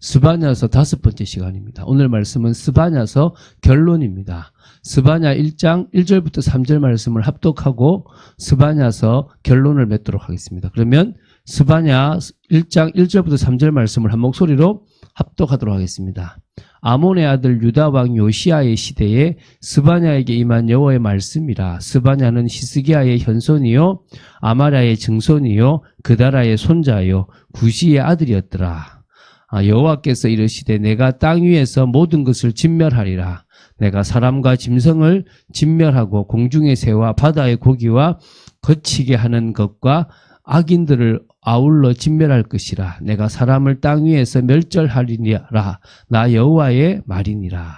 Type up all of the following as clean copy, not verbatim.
스바냐서 5번째 시간입니다. 오늘 말씀은 스바냐서 결론입니다. 스바냐 1장 1절부터 3절 말씀을 합독하고 스바냐서 결론을 맺도록 하겠습니다. 그러면 스바냐 1장 1절부터 3절 말씀을 한 목소리로 합독하도록 하겠습니다. 아몬의 아들 유다 왕 요시아의 시대에 스바냐에게 임한 여호와의 말씀이라. 스바냐는 히스기야의 현손이요 아마랴의 증손이요 그다라의 손자요 구시의 아들이었더라. 여호와께서 이르시되 내가 땅 위에서 모든 것을 진멸하리라. 내가 사람과 짐승을 진멸하고 공중의 새와 바다의 고기와 거치게 하는 것과 악인들을 아울러 진멸할 것이라. 내가 사람을 땅 위에서 멸절하리라. 나 여호와의 말이니라.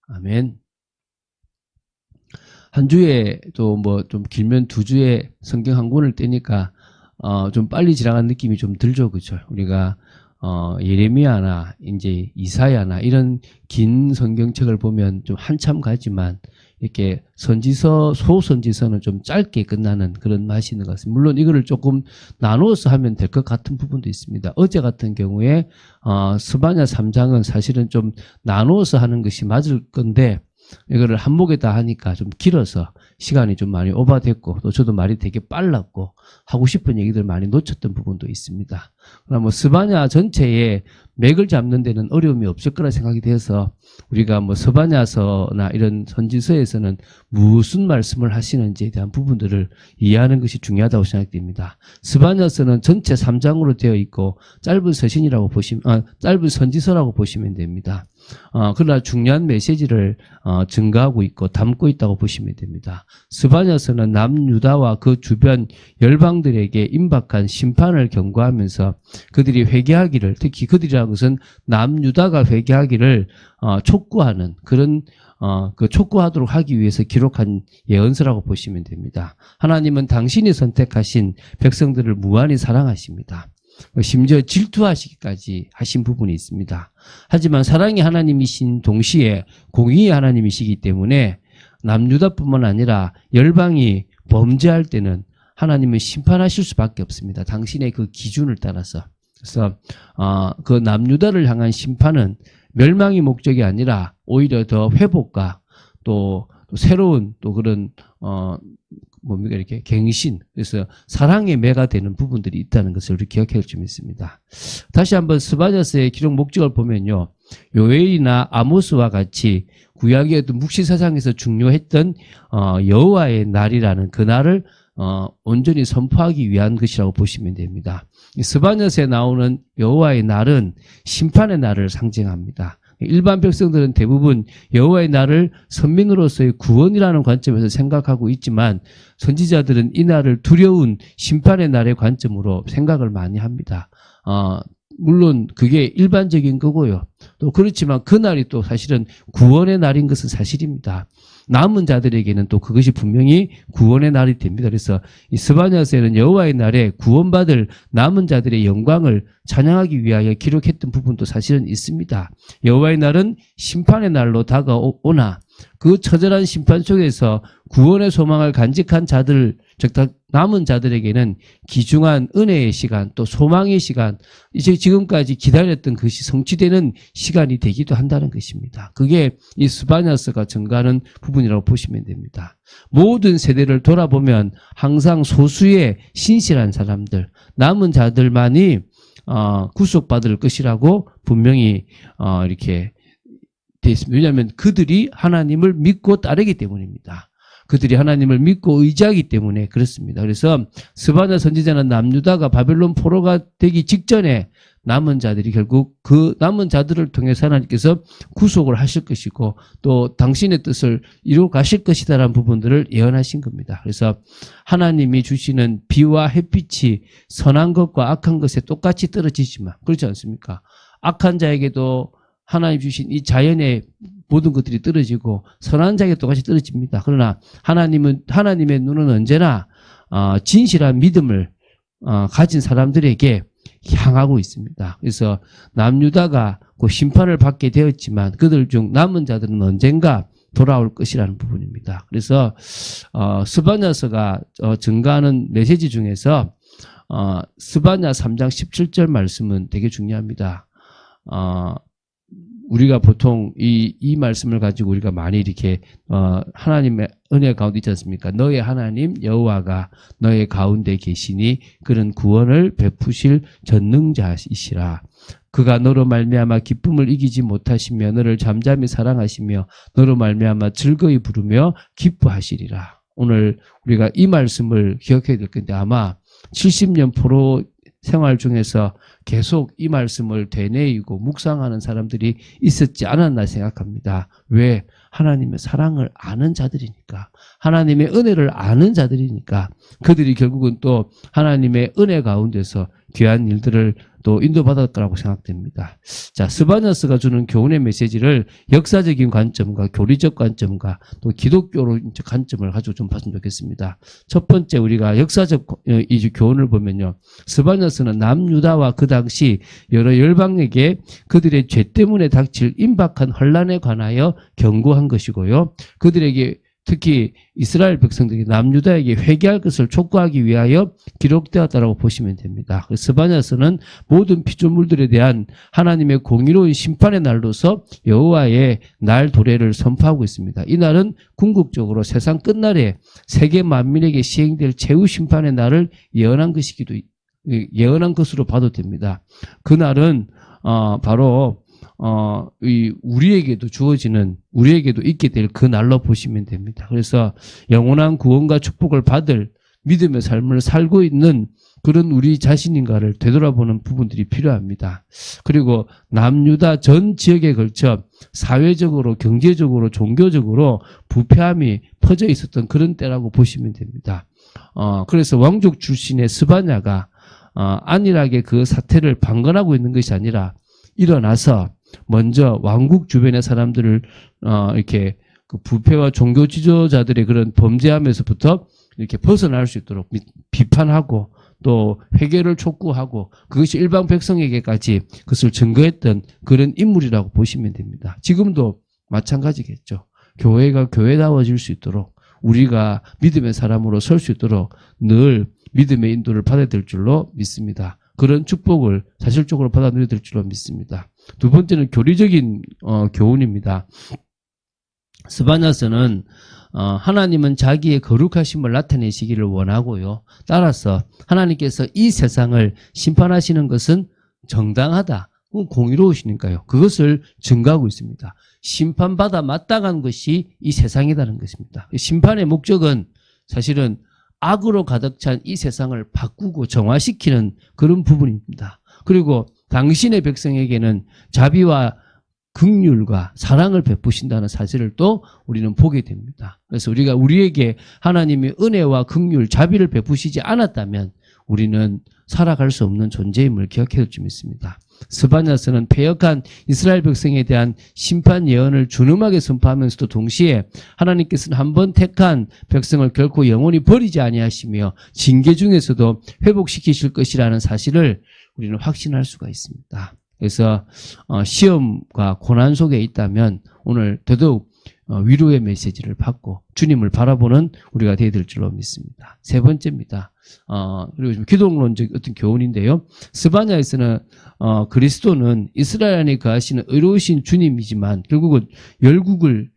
아멘. 한 주에 또 뭐 좀 길면 2주에 성경 한 권을 떼니까 좀 빨리 지나간 느낌이 좀 들죠, 그렇죠? 우리가 예레미야나 이제 이사야나 이런 긴 성경책을 보면 좀 한참 가지만 이렇게 선지서, 소선지서는 좀 짧게 끝나는 그런 맛이 있는 것 같습니다. 물론 이거를 조금 나누어서 하면 될 것 같은 부분도 있습니다. 어제 같은 경우에 스바냐 3장은 사실은 좀 나누어서 하는 것이 맞을 건데 이거를 한목에 다 하니까 좀 길어서 시간이 좀 많이 오버됐고 또 저도 말이 되게 빨랐고 하고 싶은 얘기들 많이 놓쳤던 부분도 있습니다. 그러나 뭐 스바냐 전체에 맥을 잡는 데는 어려움이 없을 거라 생각이 되어서 우리가 뭐 스바냐서나 이런 선지서에서는 무슨 말씀을 하시는지에 대한 부분들을 이해하는 것이 중요하다고 생각됩니다. 스바냐서는 전체 3장으로 되어 있고 짧은 서신이라고 짧은 선지서라고 보시면 됩니다. 그러나 중요한 메시지를 증가하고 있고 담고 있다고 보시면 됩니다. 스바냐서는 남유다와 그 주변 열방들에게 임박한 심판을 경고하면서 그들이 회개하기를, 특히 그들이라는 것은 남유다가 회개하기를 촉구하는 그런 그 촉구하도록 하기 위해서 기록한 예언서라고 보시면 됩니다. 하나님은 당신이 선택하신 백성들을 무한히 사랑하십니다. 심지어 질투하시기까지 하신 부분이 있습니다. 하지만 사랑의 하나님이신 동시에 공의의 하나님이시기 때문에 남유다뿐만 아니라 열방이 범죄할 때는 하나님은 심판하실 수밖에 없습니다. 당신의 그 기준을 따라서. 그래서 그 남유다를 향한 심판은 멸망이 목적이 아니라 오히려 더 회복과 또 새로운 또 그런 뭡니까 이렇게 갱신, 그래서 사랑의 매가 되는 부분들이 있다는 것을 우리 기억할 좀 있습니다. 다시 한번 스바냐서의 기록 목적을 보면요, 요엘이나 아모스와 같이 구약의 어떤 묵시사상에서 중요했던 여호와의 날이라는 그 날을 온전히 선포하기 위한 것이라고 보시면 됩니다. 스바냐서에 나오는 여호와의 날은 심판의 날을 상징합니다. 일반 백성들은 대부분 여호와의 날을 선민으로서의 구원이라는 관점에서 생각하고 있지만 선지자들은 이 날을 두려운 심판의 날의 관점으로 생각을 많이 합니다. 물론 그게 일반적인 거고요. 또 그렇지만 그날이 또 사실은 구원의 날인 것은 사실입니다. 남은 자들에게는 또 그것이 분명히 구원의 날이 됩니다. 그래서 이 스바냐서에는 여호와의 날에 구원받을 남은 자들의 영광을 찬양하기 위하여 기록했던 부분도 사실은 있습니다. 여호와의 날은 심판의 날로 다가오나 그 처절한 심판 속에서 구원의 소망을 간직한 자들, 즉 남은 자들에게는 귀중한 은혜의 시간, 또 소망의 시간, 이제 지금까지 기다렸던 것이 성취되는 시간이 되기도 한다는 것입니다. 그게 이 스바냐서가 증가하는 부분이라고 보시면 됩니다. 모든 세대를 돌아보면 항상 소수의 신실한 사람들, 남은 자들만이 구속받을 것이라고 분명히 이렇게 되어 있습니다. 왜냐하면 그들이 하나님을 믿고 따르기 때문입니다. 그들이 하나님을 믿고 의지하기 때문에 그렇습니다. 그래서 스바냐 선지자는 남유다가 바벨론 포로가 되기 직전에 남은 자들이 결국 그 남은 자들을 통해서 하나님께서 구속을 하실 것이고 또 당신의 뜻을 이루어 가실 것이다라는 부분들을 예언하신 겁니다. 그래서 하나님이 주시는 비와 햇빛이 선한 것과 악한 것에 똑같이 떨어지지만 그렇지 않습니까? 악한 자에게도 하나님 주신 이 자연의 모든 것들이 떨어지고 선한 자에게 똑같이 떨어집니다. 그러나 하나님의 눈은 언제나 진실한 믿음을 가진 사람들에게 향하고 있습니다. 그래서 남유다가 그 심판을 받게 되었지만 그들 중 남은 자들은 언젠가 돌아올 것이라는 부분입니다. 그래서 스바냐서가 증가하는 메시지 중에서 스바냐 3장 17절 말씀은 되게 중요합니다. 우리가 보통 이 말씀을 가지고 우리가 많이 이렇게 하나님의 은혜 가운데 있지 않습니까? 너의 하나님 여호와가 너의 가운데 계시니 그런 구원을 베푸실 전능자이시라. 그가 너로 말미암아 기쁨을 이기지 못하시며 너를 잠잠히 사랑하시며 너로 말미암아 즐거이 부르며 기뻐하시리라. 오늘 우리가 이 말씀을 기억해야 될 건데 아마 70년 포로 생활 중에서 계속 이 말씀을 되뇌이고 묵상하는 사람들이 있었지 않았나 생각합니다. 왜? 하나님의 사랑을 아는 자들이니까. 하나님의 은혜를 아는 자들이니까. 그들이 결국은 또 하나님의 은혜 가운데서 귀한 일들을 또 인도받을 거라고 생각됩니다. 자, 스바냐스가 주는 교훈의 메시지를 역사적인 관점과 교리적 관점과 또 기독교로 관점을 가지고 좀 봤으면 좋겠습니다. 첫 번째 우리가 역사적 이 교훈을 보면요. 스바냐스는 남유다와 그 당시 여러 열방에게 그들의 죄 때문에 닥칠 임박한 혼란에 관하여 경고한 것이고요. 그들에게 특히 이스라엘 백성들이 남유다에게 회개할 것을 촉구하기 위하여 기록되었다고 보시면 됩니다. 스바냐서는 모든 피조물들에 대한 하나님의 공의로운 심판의 날로서 여호와의 날 도래를 선포하고 있습니다. 이 날은 궁극적으로 세상 끝날에 세계 만민에게 시행될 최후 심판의 날을 예언한 것으로 봐도 됩니다. 그 날은 바로 우리에게도 주어지는, 우리에게도 있게 될 그 날로 보시면 됩니다. 그래서 영원한 구원과 축복을 받을 믿음의 삶을 살고 있는 그런 우리 자신인가를 되돌아보는 부분들이 필요합니다. 그리고 남유다 전 지역에 걸쳐 사회적으로, 경제적으로, 종교적으로 부패함이 퍼져 있었던 그런 때라고 보시면 됩니다. 그래서 왕족 출신의 스바냐가 안일하게 그 사태를 방관하고 있는 것이 아니라 일어나서 먼저 왕국 주변의 사람들을 이렇게 그 부패와 종교 지도자들의 그런 범죄함에서부터 이렇게 벗어날 수 있도록 비판하고 또 회개를 촉구하고 그것이 일반 백성에게까지 그것을 증거했던 그런 인물이라고 보시면 됩니다. 지금도 마찬가지겠죠. 교회가 교회다워질 수 있도록 우리가 믿음의 사람으로 설 수 있도록 늘 믿음의 인도를 받아야 될 줄로 믿습니다. 그런 축복을 사실적으로 받아 누려야 될 줄로 믿습니다. 두 번째는 교리적인 교훈입니다. 스바냐서는 하나님은 자기의 거룩하심을 나타내시기를 원하고요. 따라서 하나님께서 이 세상을 심판하시는 것은 정당하다. 공의로우시니까요. 그것을 증거하고 있습니다. 심판받아 마땅한 것이 이 세상이라는 것입니다. 심판의 목적은 사실은 악으로 가득 찬 이 세상을 바꾸고 정화시키는 그런 부분입니다. 그리고 당신의 백성에게는 자비와 긍휼과 사랑을 베푸신다는 사실을 또 우리는 보게 됩니다. 그래서 우리가 우리에게 하나님의 은혜와 긍휼, 자비를 베푸시지 않았다면 우리는 살아갈 수 없는 존재임을 기억해야 할 줄 믿습니다. 스바냐서는 패역한 이스라엘 백성에 대한 심판 예언을 준엄하게 선포하면서도 동시에 하나님께서는 한번 택한 백성을 결코 영원히 버리지 아니하시며 징계 중에서도 회복시키실 것이라는 사실을 우리는 확신할 수가 있습니다. 그래서 시험과 고난 속에 있다면 오늘 더더욱 위로의 메시지를 받고 주님을 바라보는 우리가 되어야 될 줄로 믿습니다. 세 번째입니다. 그리고 좀 기독론적 어떤 교훈인데요. 스바냐에서는 그리스도는 이스라엘 안에 거하시는 의로우신 주님이지만 결국은 열국을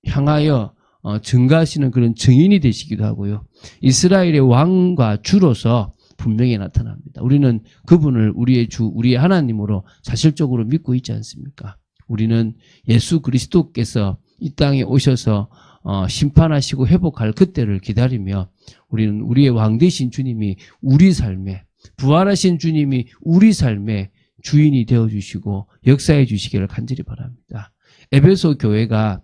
향하여 증가하시는 그런 증인이 되시기도 하고요. 이스라엘의 왕과 주로서 분명히 나타납니다. 우리는 그분을 우리의 주, 우리의 하나님으로 사실적으로 믿고 있지 않습니까? 우리는 예수 그리스도께서 이 땅에 오셔서 심판하시고 회복할 그때를 기다리며 우리는 우리의 왕 되신 주님이 우리 삶에, 부활하신 주님이 우리 삶의 주인이 되어주시고 역사해 주시기를 간절히 바랍니다. 에베소 교회가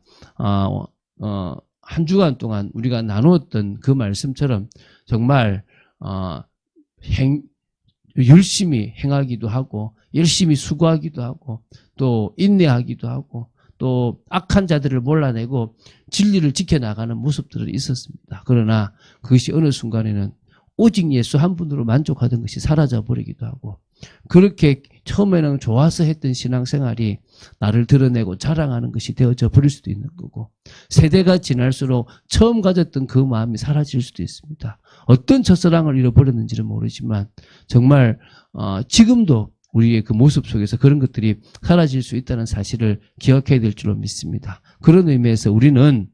한 주간 동안 우리가 나누었던 그 말씀처럼 정말 열심히 행하기도 하고 열심히 수고하기도 하고 또 인내하기도 하고 또 악한 자들을 몰라내고 진리를 지켜나가는 모습들이 있었습니다. 그러나 그것이 어느 순간에는 오직 예수 한 분으로 만족하던 것이 사라져버리기도 하고 그렇게 처음에는 좋아서 했던 신앙생활이 나를 드러내고 자랑하는 것이 되어져 버릴 수도 있는 거고 세대가 지날수록 처음 가졌던 그 마음이 사라질 수도 있습니다. 어떤 첫사랑을 잃어버렸는지는 모르지만 정말 지금도 우리의 그 모습 속에서 그런 것들이 사라질 수 있다는 사실을 기억해야 될 줄로 믿습니다. 그런 의미에서 우리는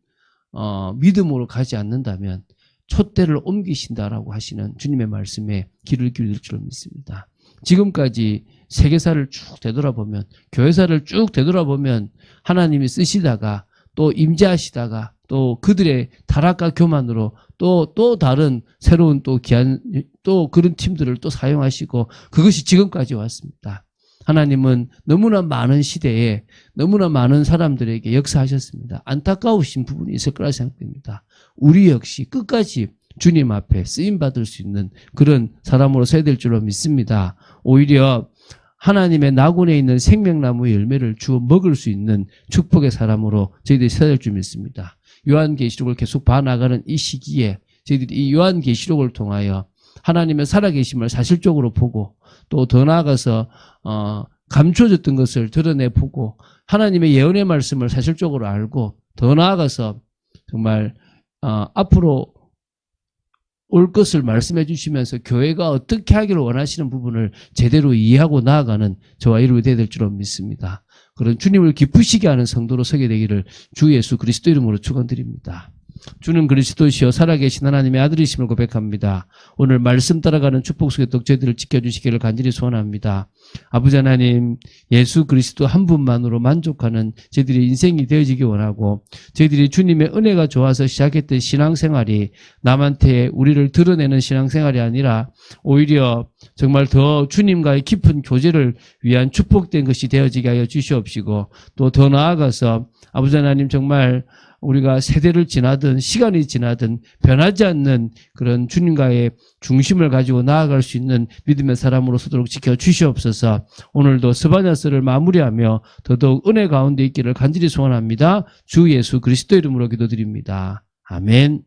믿음으로 가지 않는다면 촛대를 옮기신다라고 하시는 주님의 말씀에 귀를 기울일 줄로 믿습니다. 지금까지 세계사를 쭉 되돌아보면, 교회사를 쭉 되돌아보면 하나님이 쓰시다가 또 임재하시다가 또 그들의 타락과 교만으로 또 다른 새로운 또 귀한 또 그런 팀들을 또 사용하시고 그것이 지금까지 왔습니다. 하나님은 너무나 많은 시대에 너무나 많은 사람들에게 역사하셨습니다. 안타까우신 부분이 있을 거라 생각됩니다. 우리 역시 끝까지 주님 앞에 쓰임받을 수 있는 그런 사람으로 서야 될 줄로 믿습니다. 오히려 하나님의 낙원에 있는 생명나무 열매를 주어 먹을 수 있는 축복의 사람으로 저희들이 서야 될 줄 믿습니다. 요한계시록을 계속 봐나가는 이 시기에 저희들이 이 요한계시록을 통하여 하나님의 살아계심을 사실적으로 보고 또 더 나아가서 감춰졌던 것을 드러내보고 하나님의 예언의 말씀을 사실적으로 알고 더 나아가서 정말 앞으로 올 것을 말씀해 주시면서 교회가 어떻게 하기를 원하시는 부분을 제대로 이해하고 나아가는 저와 여러분이 되어야 될 줄로 믿습니다. 그런 주님을 기쁘시게 하는 성도로 서게 되기를 주 예수 그리스도 이름으로 축원드립니다. 주는 그리스도시요 살아계신 하나님의 아들이심을 고백합니다. 오늘 말씀 따라가는 축복 속에 또 저희들을 지켜주시기를 간절히 소원합니다. 아버지 하나님, 예수 그리스도 한 분만으로 만족하는 저희들의 인생이 되어지기 원하고 저희들이 주님의 은혜가 좋아서 시작했던 신앙생활이 남한테 우리를 드러내는 신앙생활이 아니라 오히려 정말 더 주님과의 깊은 교제를 위한 축복된 것이 되어지게 하여 주시옵시고 또 더 나아가서 아버지 하나님 정말 우리가 세대를 지나든 시간이 지나든 변하지 않는 그런 주님과의 중심을 가지고 나아갈 수 있는 믿음의 사람으로 서도록 지켜주시옵소서. 오늘도 스바냐서를 마무리하며 더더욱 은혜 가운데 있기를 간절히 소원합니다. 주 예수 그리스도 이름으로 기도드립니다. 아멘.